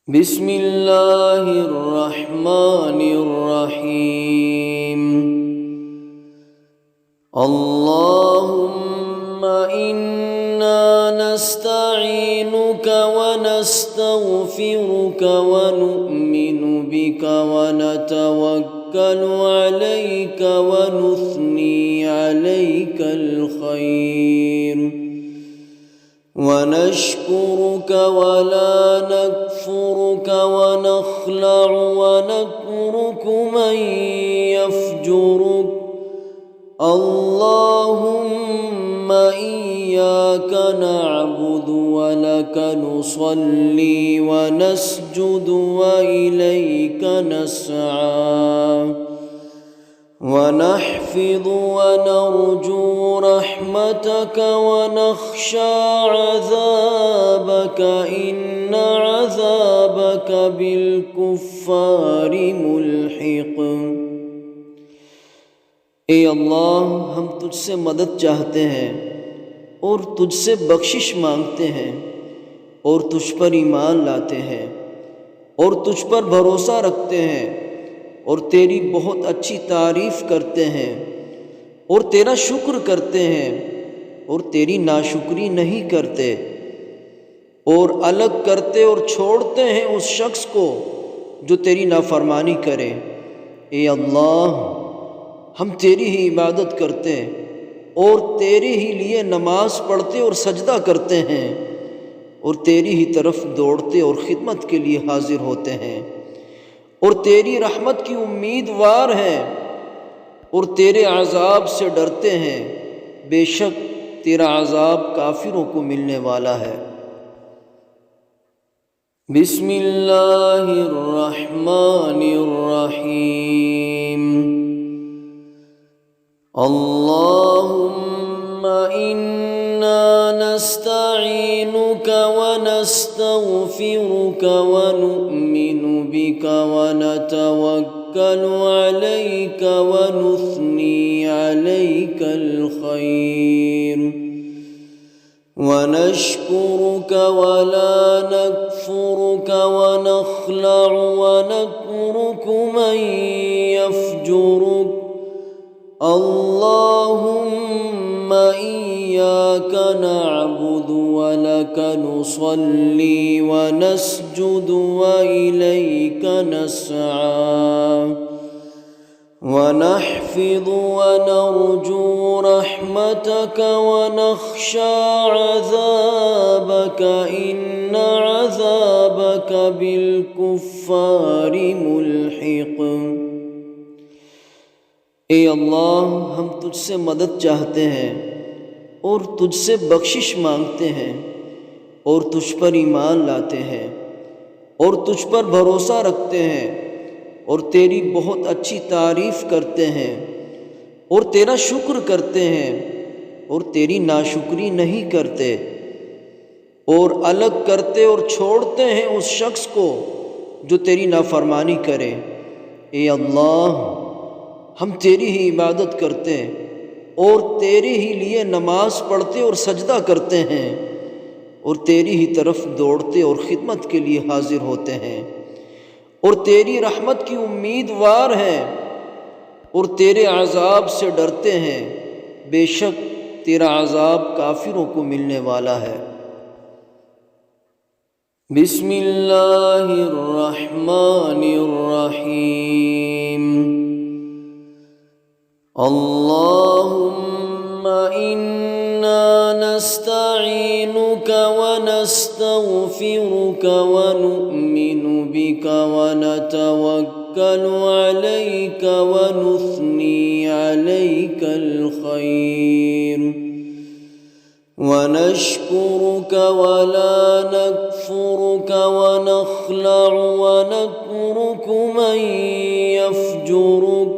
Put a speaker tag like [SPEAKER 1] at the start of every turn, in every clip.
[SPEAKER 1] بسم اللہ الرحمن الرحیم اللہم انا نستعینک ونستغفرک ونؤمن بک ونتوکل علیک ونثنی علیک الخیر ونشكرك ولا نكفرك ونخلع ونترك من يفجرك اللهم إياك نعبد ولك نصلي ونسجد وإليك نسعى ونحفظ ونرجو رحمتك ونخشى عذابك إن عذابك بالكفار ملحق۔ اے اللہ، ہم تجھ سے مدد چاہتے ہیں اور تجھ سے بخشش مانگتے ہیں اور تجھ پر ایمان لاتے ہیں اور تجھ پر بھروسہ رکھتے ہیں اور تیری بہت اچھی تعریف کرتے ہیں اور تیرا شکر کرتے ہیں اور تیری ناشکری نہیں کرتے اور الگ کرتے اور چھوڑتے ہیں اس شخص کو جو تیری نافرمانی کرے۔ اے اللہ، ہم تیری ہی عبادت کرتے اور تیرے ہی لیے نماز پڑھتے اور سجدہ کرتے ہیں اور تیری ہی طرف دوڑتے اور خدمت کے لیے حاضر ہوتے ہیں اور تیری رحمت کی امیدوار ہیں اور تیرے عذاب سے ڈرتے ہیں، بے شک تیرا عذاب کافروں کو ملنے والا ہے۔ بسم اللہ الرحمن الرحیم اللہم انا نستعینک ونستغفرک ونؤمن بک ونتوکل علیک ونثنی علیک الخیر ونشكرك ولا نكفرك ونخلع ونترك من يفجرك اللهم إياك نعبد ولك نصلي ونسجد وإليك نسعى ونحفظ ونرجو رحمتك ونخشى عذابك إن عذابك بالكفار ملحق۔ اے اللہ، ہم تجھ سے مدد چاہتے ہیں اور تجھ سے بخشش مانگتے ہیں اور تجھ پر ایمان لاتے ہیں اور تجھ پر بھروسہ رکھتے ہیں اور تیری بہت اچھی تعریف کرتے ہیں اور تیرا شکر کرتے ہیں اور تیری ناشکری نہیں کرتے اور الگ کرتے اور چھوڑتے ہیں اس شخص کو جو تیری نافرمانی کرے۔ اے اللہ، ہم تیری ہی عبادت کرتے اور تیرے ہی لیے نماز پڑھتے اور سجدہ کرتے ہیں اور تیری ہی طرف دوڑتے اور خدمت کے لیے حاضر ہوتے ہیں اور تیری رحمت کی امیدوار ہیں اور تیرے عذاب سے ڈرتے ہیں، بے شک تیرا عذاب کافروں کو ملنے والا ہے۔ بسم اللہ الرحمن الرحیم اللہم انا نستعینک ونستغفرک ونؤمن بک ونتوکل علیک ونثنی علیک الخیر ونشكرك ولا نكفرك ونخلع ونترك من يفجرك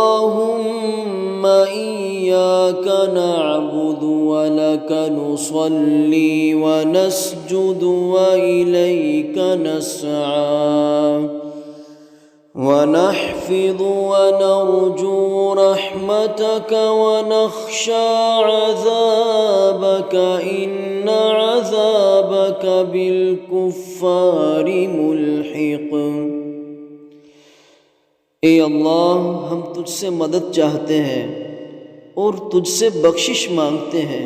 [SPEAKER 1] اللهم إياك نعبد ولك نصلي ونسجد وإليك نسعى ونحفظ ونرجو رحمتك ونخشى عذابك إن عذابك عذابك بالكفار ملحق۔ اے اللہ، ہم تجھ سے مدد چاہتے ہیں اور تجھ سے بخشش مانگتے ہیں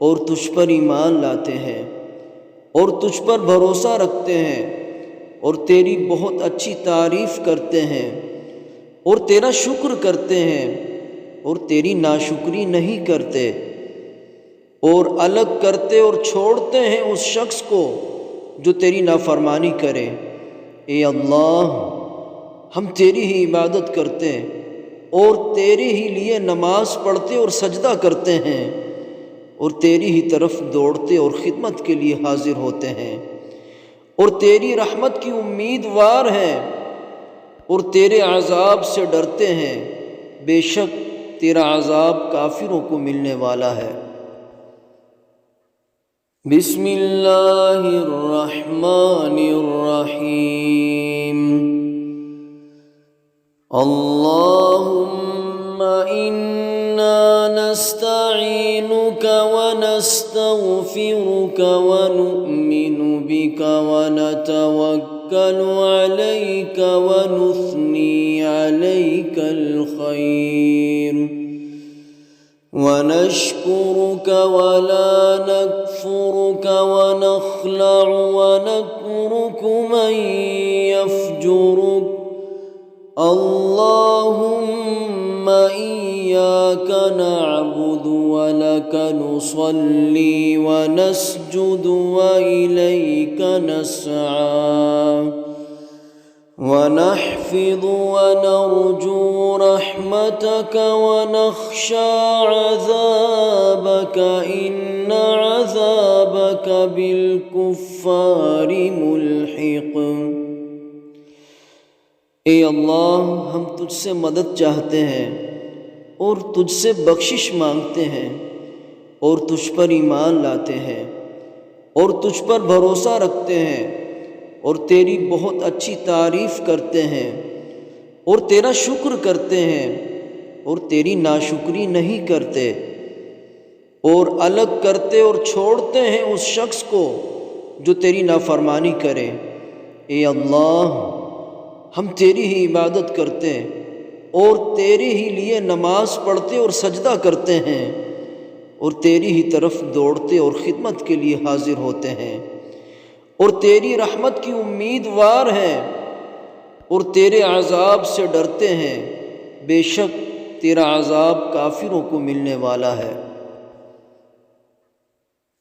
[SPEAKER 1] اور تجھ پر ایمان لاتے ہیں اور تجھ پر بھروسہ رکھتے ہیں اور تیری بہت اچھی تعریف کرتے ہیں اور تیرا شکر کرتے ہیں اور تیری ناشکری نہیں کرتے، اور الگ کرتے اور چھوڑتے ہیں اس شخص کو جو تیری نافرمانی کرے۔ اے اللہ، ہم تیری ہی عبادت کرتے اور تیرے ہی لیے نماز پڑھتے اور سجدہ کرتے ہیں اور تیری ہی طرف دوڑتے اور خدمت کے لیے حاضر ہوتے ہیں، اور تیری رحمت کی امیدوار ہیں اور تیرے عذاب سے ڈرتے ہیں، بے شک تیرا عذاب کافروں کو ملنے والا ہے۔ بسم اللہ الرحمن الرحیم۔ اللہم انا نستعینک ونستغفرک ونؤمن بک ونتوکل علیک ونثنی علیک الخیر ونشكرك ولا نكفرك ونخلع ونترك من يفجرك اللهم إياك نعبد ولك نصلي ونسجد وإليك نسعى ونحفظ ونرجو رحمتك ونخشى عذابك إن عذابك بالكفار ملحق۔ اے اللہ، ہم تجھ سے مدد چاہتے ہیں اور تجھ سے بخشش مانگتے ہیں اور تجھ پر ایمان لاتے ہیں اور تجھ پر بھروسہ رکھتے ہیں اور تیری بہت اچھی تعریف کرتے ہیں اور تیرا شکر کرتے ہیں اور تیری ناشکری نہیں کرتے، اور الگ کرتے اور چھوڑتے ہیں اس شخص کو جو تیری نافرمانی کرے۔ اے اللہ، ہم تیری ہی عبادت کرتے اور تیرے ہی لیے نماز پڑھتے اور سجدہ کرتے ہیں اور تیری ہی طرف دوڑتے اور خدمت کے لیے حاضر ہوتے ہیں، اور تیری رحمت کی امیدوار ہیں اور تیرے عذاب سے ڈرتے ہیں، بے شک تیرا عذاب کافروں کو ملنے والا ہے۔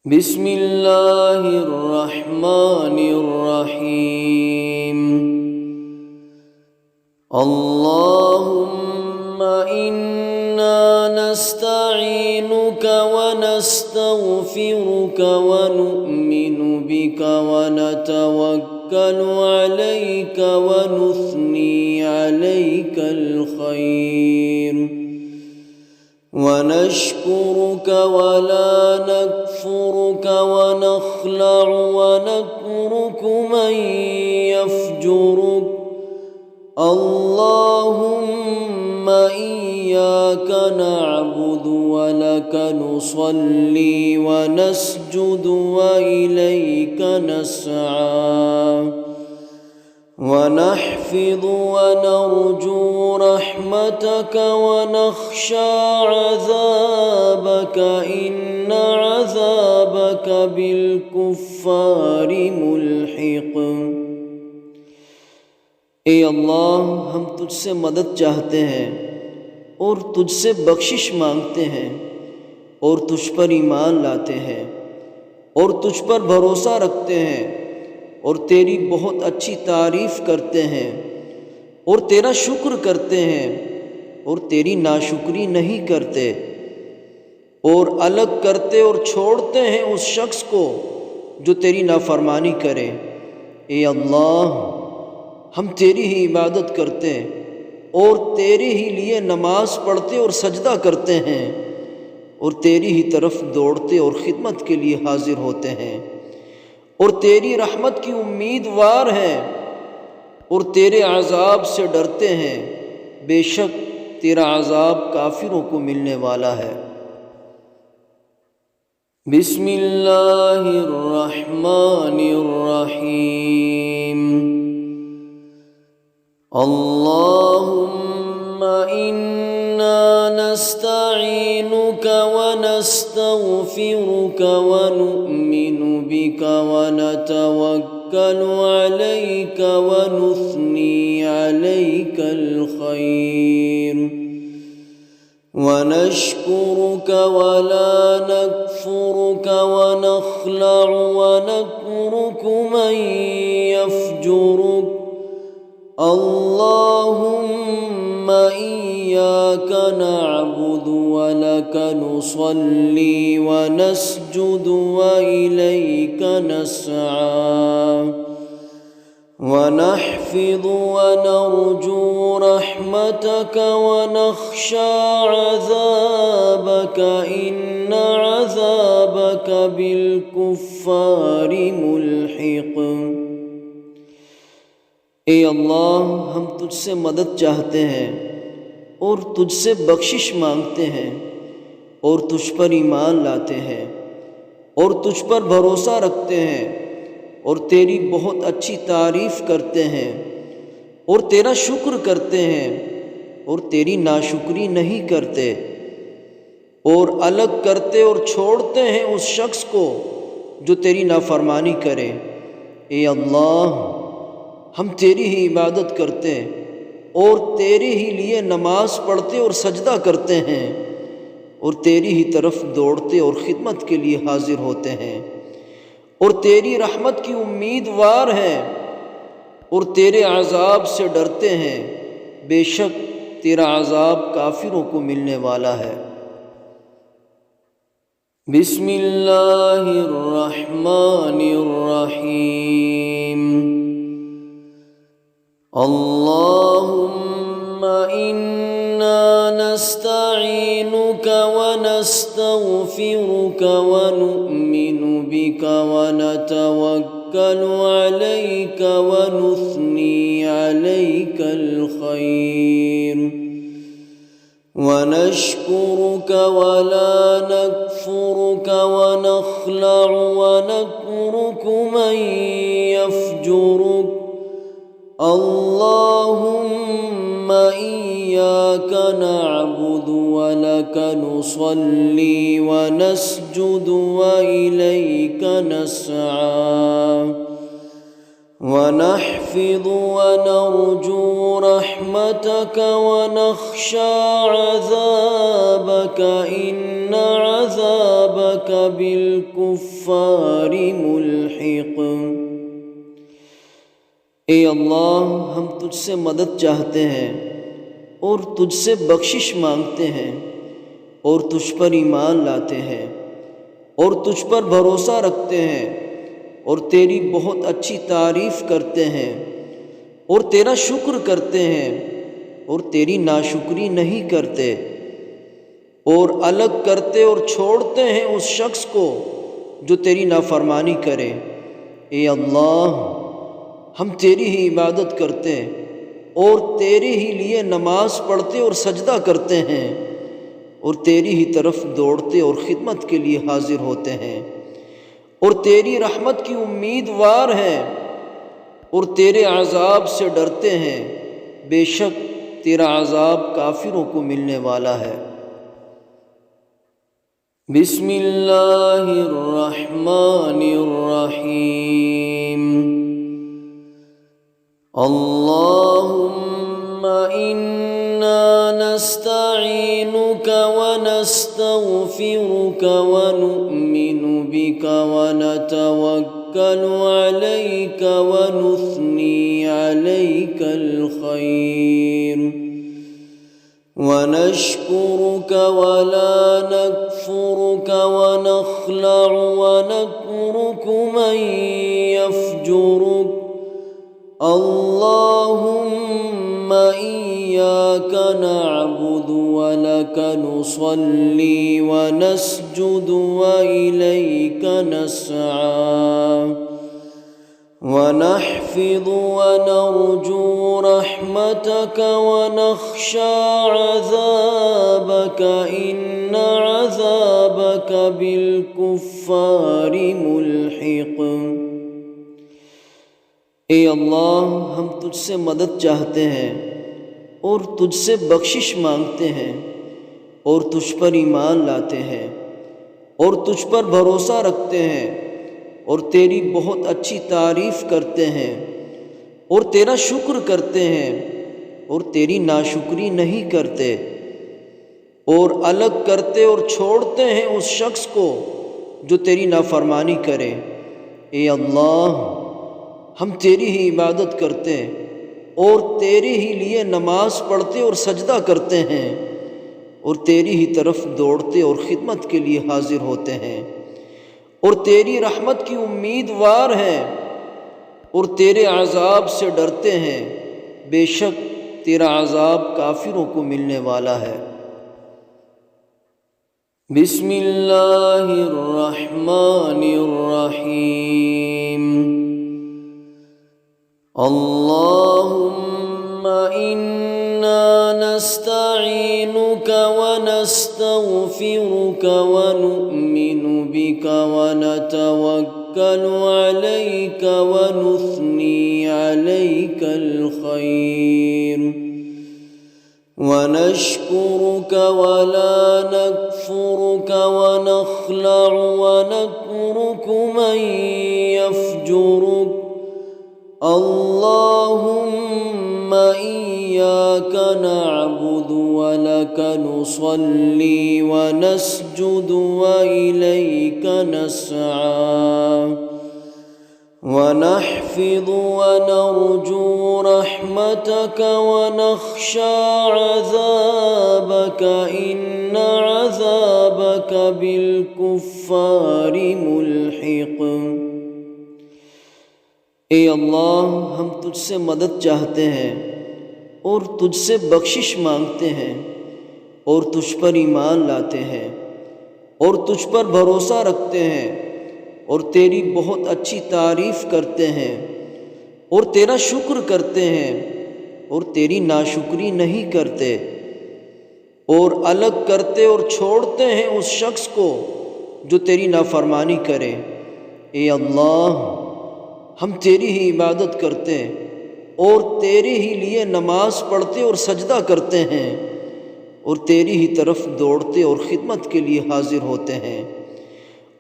[SPEAKER 1] بسم اللہ الرحمن الرحیم۔ اللہم انا نستعینک ونستغفرک ونؤمن بک ونتوکل علیک ونثنی علیک الخیر ونشكرك ولا نكفرك ونخلع ونترك من يفجرك اللهم إياك نعبد ولك نصلي ونسجد وإليك نسعى ونحفظ ونرجو رحمتك ونخشى عذابك إن عذابك بالكفار ملحق۔ اے اللہ، ہم تجھ سے مدد چاہتے ہیں اور تجھ سے بخشش مانگتے ہیں اور تجھ پر ایمان لاتے ہیں اور تجھ پر بھروسہ رکھتے ہیں اور تیری بہت اچھی تعریف کرتے ہیں اور تیرا شکر کرتے ہیں اور تیری ناشکری نہیں کرتے، اور الگ کرتے اور چھوڑتے ہیں اس شخص کو جو تیری نافرمانی کرے۔ اے اللہ، ہم تیری ہی عبادت کرتے اور تیرے ہی لیے نماز پڑھتے اور سجدہ کرتے ہیں اور تیری ہی طرف دوڑتے اور خدمت کے لیے حاضر ہوتے ہیں، اور تیری رحمت کی امیدوار ہیں اور تیرے عذاب سے ڈرتے ہیں، بے شک تیرا عذاب کافروں کو ملنے والا ہے۔ بسم اللہ الرحمن الرحیم اللہم انا نستعینک ونستغفرک ونؤمن بک ونتوکل علیک ونثنی علیک الخیر ونشكرك ولا نكفرك ونخلع ونترك من يفجرك اللهم إياك نعبد ولك نصلي ونسجد وإليك نسعى ونحفظ ونرجو رحمتك ونخشى عذابك إن عذابك بالكفار ملحق۔ اے اللہ، ہم تجھ سے مدد چاہتے ہیں اور تجھ سے بخشش مانگتے ہیں اور تجھ پر ایمان لاتے ہیں اور تجھ پر بھروسہ رکھتے ہیں اور تیری بہت اچھی تعریف کرتے ہیں اور تیرا شکر کرتے ہیں اور تیری ناشکری نہیں کرتے اور الگ کرتے اور چھوڑتے ہیں اس شخص کو جو تیری نافرمانی کرے۔ اے اللہ، ہم تیری ہی عبادت کرتے اور تیرے ہی لیے نماز پڑھتے اور سجدہ کرتے ہیں اور تیری ہی طرف دوڑتے اور خدمت کے لیے حاضر ہوتے ہیں اور تیری رحمت کی امیدوار ہیں اور تیرے عذاب سے ڈرتے ہیں، بے شک تیرا عذاب کافروں کو ملنے والا ہے۔ بسم اللہ الرحمن الرحیم اللہم انا نستعینک ونستغفرک ونؤمن بک ونتوکل علیک ونثنی علیک الخیر ونشكرك ولا نكفرك ونخلع ونترك من يفجرك اللهم إياك نعبد ولك نصلي ونسجد وإليك نسعى ونحفظ ونرجو رحمتك ونخشى عذابك إن عذابك بالكفار ملحق۔ اے اللہ، ہم تجھ سے مدد چاہتے ہیں اور تجھ سے بخشش مانگتے ہیں اور تجھ پر ایمان لاتے ہیں اور تجھ پر بھروسہ رکھتے ہیں اور تیری بہت اچھی تعریف کرتے ہیں اور تیرا شکر کرتے ہیں اور تیری ناشکری نہیں کرتے اور الگ کرتے اور چھوڑتے ہیں اس شخص کو جو تیری نافرمانی کرے۔ اے اللہ، ہم تیری ہی عبادت کرتے اور تیرے ہی لیے نماز پڑھتے اور سجدہ کرتے ہیں اور تیری ہی طرف دوڑتے اور خدمت کے لیے حاضر ہوتے ہیں اور تیری رحمت کی امیدوار ہیں اور تیرے عذاب سے ڈرتے ہیں، بے شک تیرا عذاب کافروں کو ملنے والا ہے۔ بسم اللہ الرحمن الرحیم اللہم انا نستعینک ونستغفرک ونؤمن بک ونتوکل علیک ونثنی علیک الخیر ونشكرك ولا نكفرك ونخلع ونترك من يفجرك اللهم إياك نعبد ولك نصلي ونسجد وإليك نسعى ونحفظ ونرجو رحمتك ونخشى عذابك إن عذابك بالكفار ملحق۔ اے اللہ، ہم تجھ سے مدد چاہتے ہیں اور تجھ سے بخشش مانگتے ہیں اور تجھ پر ایمان لاتے ہیں اور تجھ پر بھروسہ رکھتے ہیں اور تیری بہت اچھی تعریف کرتے ہیں اور تیرا شکر کرتے ہیں اور تیری ناشکری نہیں کرتے، اور الگ کرتے اور چھوڑتے ہیں اس شخص کو جو تیری نافرمانی کرے۔ اے اللہ، ہم تیری ہی عبادت کرتے اور تیرے ہی لیے نماز پڑھتے اور سجدہ کرتے ہیں اور تیری ہی طرف دوڑتے اور خدمت کے لیے حاضر ہوتے ہیں، اور تیری رحمت کی امیدوار ہیں اور تیرے عذاب سے ڈرتے ہیں، بے شک تیرا عذاب کافروں کو ملنے والا ہے۔ بسم اللہ الرحمن الرحیم۔ اللہم انا نستعینک ونستغفرک ونؤمن بک ونتوکل علیک ونثنی علیک الخیر ونشکرک ولا نکفرک ونخلع ونترک من یفجرک اللہم ایاک نعبد ولک نصلی ونسجد وإلیک نسعی ونحفظ ونرجو رحمتك ونخشى عذابك إن عذابك بالكفار ملحق۔ اے اللہ، ہم تجھ سے مدد چاہتے ہیں اور تجھ سے بخشش مانگتے ہیں اور تجھ پر ایمان لاتے ہیں اور تجھ پر بھروسہ رکھتے ہیں اور تیری بہت اچھی تعریف کرتے ہیں اور تیرا شکر کرتے ہیں اور تیری ناشکری نہیں کرتے، اور الگ کرتے اور چھوڑتے ہیں اس شخص کو جو تیری نافرمانی کرے۔ اے اللہ، ہم تیری ہی عبادت کرتے اور تیرے ہی لیے نماز پڑھتے اور سجدہ کرتے ہیں اور تیری ہی طرف دوڑتے اور خدمت کے لیے حاضر ہوتے ہیں،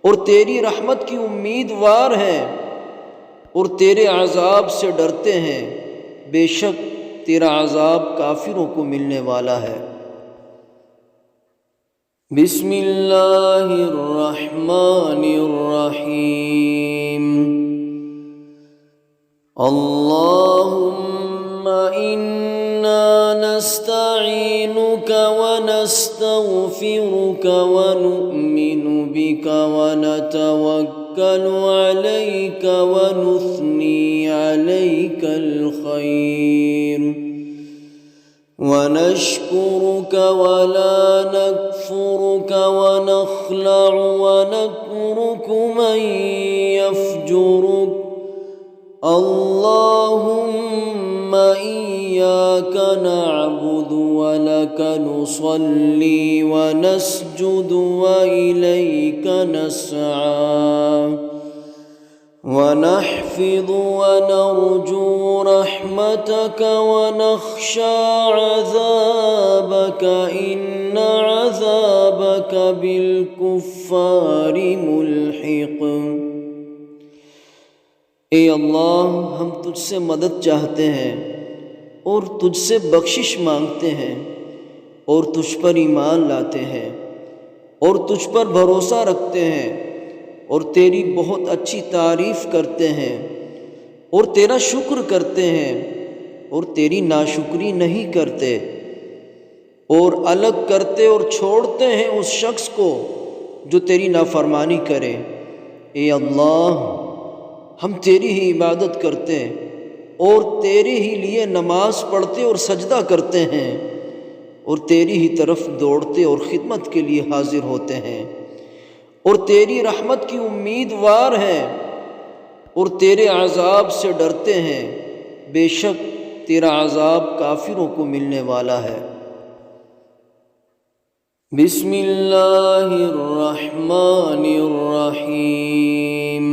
[SPEAKER 1] اور تیری رحمت کی امیدوار ہیں اور تیرے عذاب سے ڈرتے ہیں، بے شک تیرا عذاب کافروں کو ملنے والا ہے۔ بسم اللہ الرحمن الرحیم۔ اللہم انا نستعینک ونستغفرک ونؤمن بک ونتوکل علیک ونثنی علیک الخیر ونشکرک ولا نکفرک ونخلع ونترک من یفجرک اللہم ایاک نعبد ولک نصلی ونسجد وإلیک نسعی ونحفظ ونرجو رحمتک ونخشى عذابک ان عذابک بالکفار ملحق۔ اے اللہ، ہم تجھ سے مدد چاہتے ہیں اور تجھ سے بخشش مانگتے ہیں اور تجھ پر ایمان لاتے ہیں اور تجھ پر بھروسہ رکھتے ہیں اور تیری بہت اچھی تعریف کرتے ہیں اور تیرا شکر کرتے ہیں اور تیری ناشکری نہیں کرتے، اور الگ کرتے اور چھوڑتے ہیں اس شخص کو جو تیری نافرمانی کرے۔ اے اللہ، ہم تیری ہی عبادت کرتے اور تیرے ہی لیے نماز پڑھتے اور سجدہ کرتے ہیں اور تیری ہی طرف دوڑتے اور خدمت کے لیے حاضر ہوتے ہیں، اور تیری رحمت کی امیدوار ہیں اور تیرے عذاب سے ڈرتے ہیں، بے شک تیرا عذاب کافروں کو ملنے والا ہے۔ بسم اللہ الرحمن الرحیم۔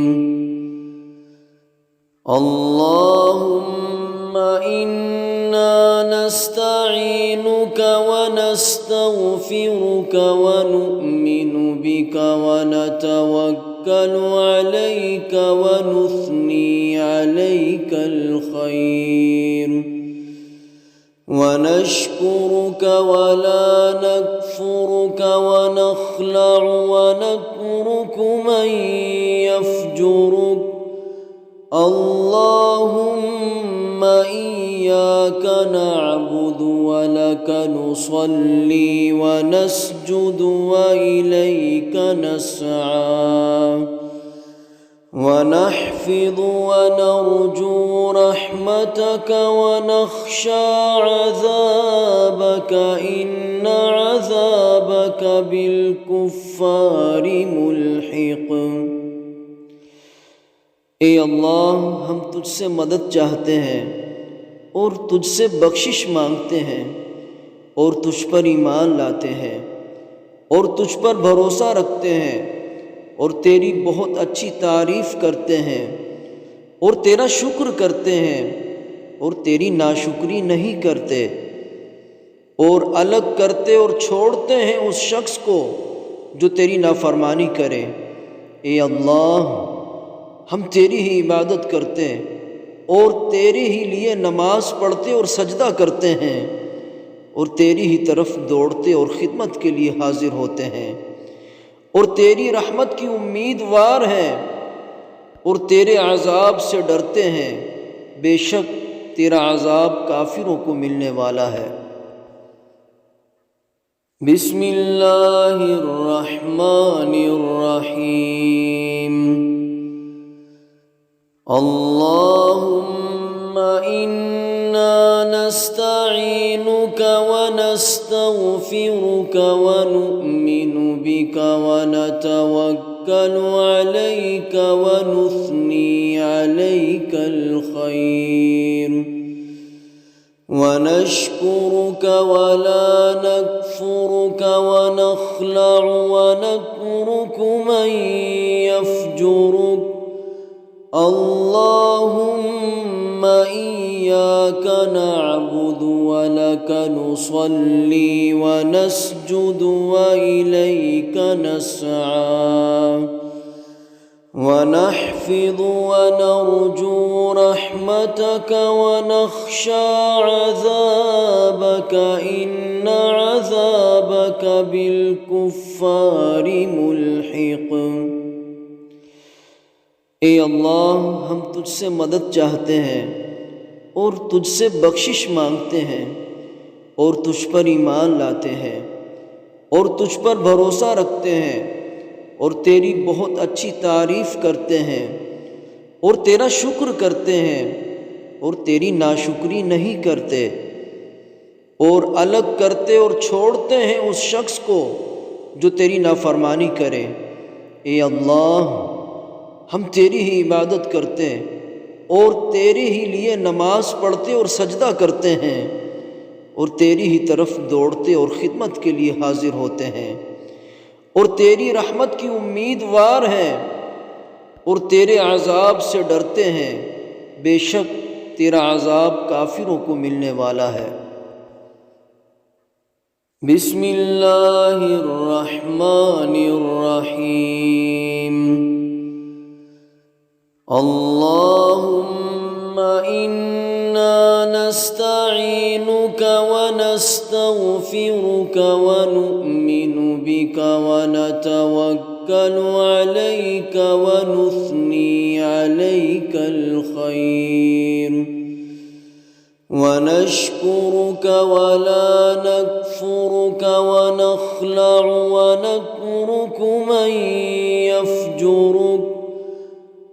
[SPEAKER 1] اللہم انا نستعینک ونستغفرک ونؤمن بک ونتوکل علیک ونثنی علیک الخیر ونشكرك ولا نكفرك ونخلع ونترك من يفجرك اللهم إياك نعبد ولك نصلي ونسجد وإليك نسعى ونحفظ ونرجو رحمتك ونخشى عذابك إن عذابك بالكفار ملحق۔ اے اللہ، ہم تجھ سے مدد چاہتے ہیں اور تجھ سے بخشش مانگتے ہیں اور تجھ پر ایمان لاتے ہیں اور تجھ پر بھروسہ رکھتے ہیں اور تیری بہت اچھی تعریف کرتے ہیں اور تیرا شکر کرتے ہیں اور تیری ناشکری نہیں کرتے، اور الگ کرتے اور چھوڑتے ہیں اس شخص کو جو تیری نافرمانی کرے۔ اے اللہ، ہم تیری ہی عبادت کرتے اور تیرے ہی لیے نماز پڑھتے اور سجدہ کرتے ہیں اور تیری ہی طرف دوڑتے اور خدمت کے لیے حاضر ہوتے ہیں اور تیری رحمت کی امیدوار ہیں اور تیرے عذاب سے ڈرتے ہیں، بے شک تیرا عذاب کافروں کو ملنے والا ہے۔ بسم اللہ الرحمن الرحیم۔ اللہم انا نستعینک ونستغفرک ونؤمن بک ونتوکل علیک ونثنی علیک الخیر ونشكرك ولا نكفرك ونخلع ونترك من يفجرك اللهم إياك نعبد ولك نصلي ونسجد وإليك نسعى ونحفظ ونرجو رحمتك ونخشى عذابك إن عذابك بالكفار ملحق۔ اے اللہ، ہم تجھ سے مدد چاہتے ہیں اور تجھ سے بخشش مانگتے ہیں اور تجھ پر ایمان لاتے ہیں اور تجھ پر بھروسہ رکھتے ہیں اور تیری بہت اچھی تعریف کرتے ہیں اور تیرا شکر کرتے ہیں اور تیری ناشکری نہیں کرتے، اور الگ کرتے اور چھوڑتے ہیں اس شخص کو جو تیری نافرمانی کرے۔ اے اللہ، ہم تیری ہی عبادت کرتے اور تیرے ہی لیے نماز پڑھتے اور سجدہ کرتے ہیں اور تیری ہی طرف دوڑتے اور خدمت کے لیے حاضر ہوتے ہیں اور تیری رحمت کی امیدوار ہیں اور تیرے عذاب سے ڈرتے ہیں، بے شک تیرا عذاب کافروں کو ملنے والا ہے۔ بسم اللہ الرحمن الرحیم۔ اللہم انا نستعینک ونستغفرک ونؤمن بک ونتوکل علیک ونثنی علیک الخیر ونشكرك ولا نكفرك ونخلع ونترك من يفجرك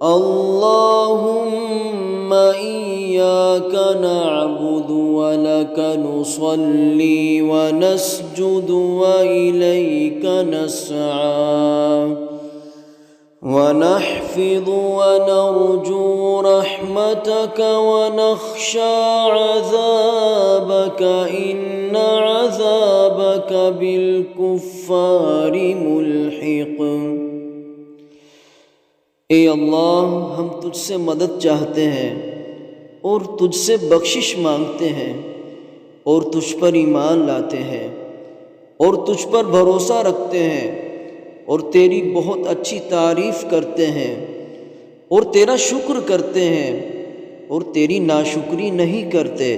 [SPEAKER 1] اللهم إياك نعبد ولك نصلي ونسجد وإليك نسعى ونحفظ ونرجو رحمتك ونخشى عذابك إن عذابك بالكفار ملحق۔ اے اللہ، ہم تجھ سے مدد چاہتے ہیں اور تجھ سے بخشش مانگتے ہیں اور تجھ پر ایمان لاتے ہیں اور تجھ پر بھروسہ رکھتے ہیں اور تیری بہت اچھی تعریف کرتے ہیں اور تیرا شکر کرتے ہیں اور تیری ناشکری نہیں کرتے،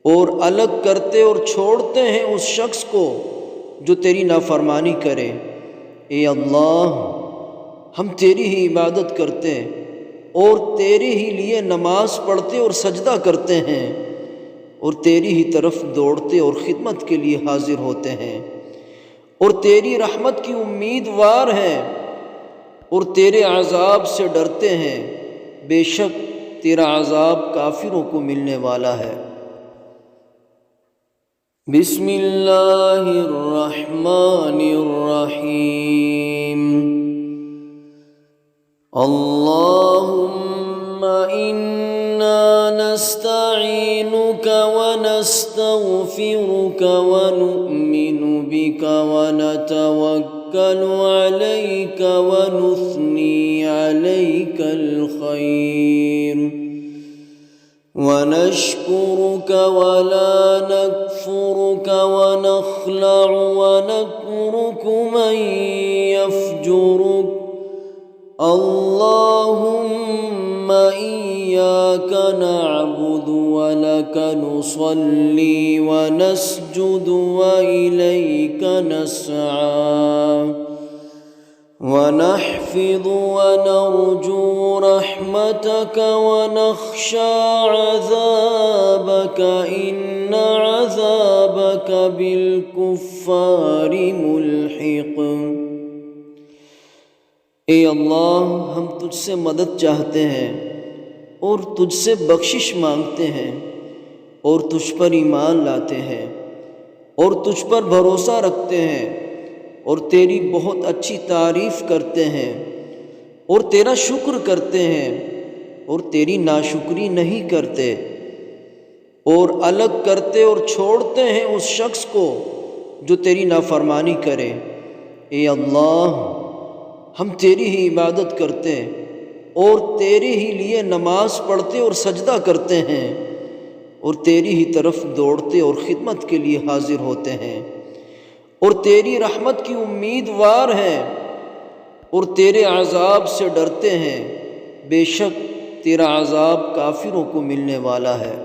[SPEAKER 1] اور الگ کرتے اور چھوڑتے ہیں اس شخص کو جو تیری نافرمانی کرے۔ اے اللہ، ہم تیری ہی عبادت کرتے اور تیرے ہی لیے نماز پڑھتے اور سجدہ کرتے ہیں اور تیری ہی طرف دوڑتے اور خدمت کے لیے حاضر ہوتے ہیں اور تیری رحمت کی امیدوار ہیں اور تیرے عذاب سے ڈرتے ہیں، بے شک تیرا عذاب کافروں کو ملنے والا ہے۔ بسم اللہ الرحمن الرحیم۔ اللہم انا نستعینک ونستغفرک ونؤمن بک ونتوکل علیک ونثنی علیک الخیر ونشکرک ولا نکفرک ونخلع ونترک من یفجرک اللہم ایاک نعبد ولک نصلی ونسجد وإلیک نسعی ونحفظ ونرجو رحمتک ونخشى عذابک ان عذابک بالکفار ملحق۔ اے اللہ، ہم تجھ سے مدد چاہتے ہیں اور تجھ سے بخشش مانگتے ہیں اور تجھ پر ایمان لاتے ہیں اور تجھ پر بھروسہ رکھتے ہیں اور تیری بہت اچھی تعریف کرتے ہیں اور تیرا شکر کرتے ہیں اور تیری ناشکری نہیں کرتے، اور الگ کرتے اور چھوڑتے ہیں اس شخص کو جو تیری نافرمانی کرے۔ اے اللہ، ہم تیری ہی عبادت کرتے اور تیرے ہی لیے نماز پڑھتے اور سجدہ کرتے ہیں اور تیری ہی طرف دوڑتے اور خدمت کے لیے حاضر ہوتے ہیں اور تیری رحمت کی امیدوار ہیں اور تیرے عذاب سے ڈرتے ہیں، بے شک تیرا عذاب کافروں کو ملنے والا ہے۔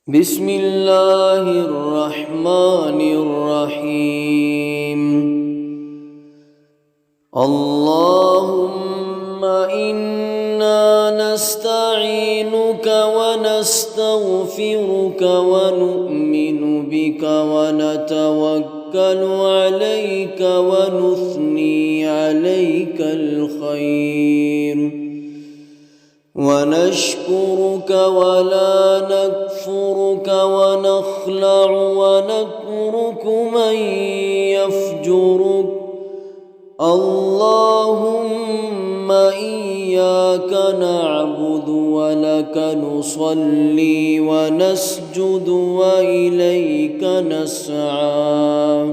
[SPEAKER 1] بسم اللہ الرحمن الرحیم۔ اللہم انا نستعینک ونستغفرک ونؤمن بک ونتوکل علیک ونثنی علیک الخیر ونشکرک ولا نکفرک ونخلع ونترک من یفجرک اللہم ایاک نعبد ولک نصلی ونسجد وإلیک نسعی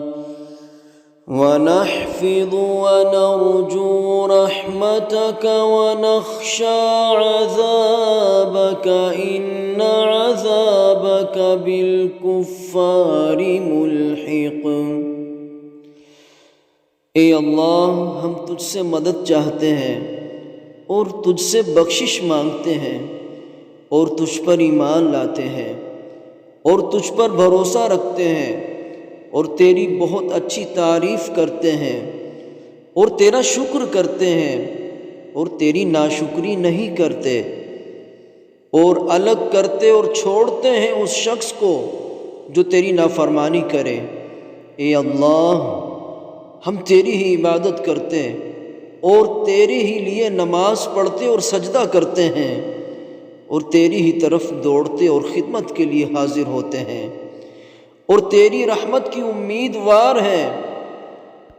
[SPEAKER 1] ونحفظ ونرجو رحمتک ونخشى عذابک ان عذابک بالکفار ملحق۔ اے اللہ، ہم تجھ سے مدد چاہتے ہیں اور تجھ سے بخشش مانگتے ہیں اور تجھ پر ایمان لاتے ہیں اور تجھ پر بھروسہ رکھتے ہیں اور تیری بہت اچھی تعریف کرتے ہیں اور تیرا شکر کرتے ہیں اور تیری ناشکری نہیں کرتے، اور الگ کرتے اور چھوڑتے ہیں اس شخص کو جو تیری نافرمانی کرے۔ اے اللہ، ہم تیری ہی عبادت کرتے اور تیرے ہی لیے نماز پڑھتے اور سجدہ کرتے ہیں اور تیری ہی طرف دوڑتے اور خدمت کے لیے حاضر ہوتے ہیں اور تیری رحمت کی امیدوار ہیں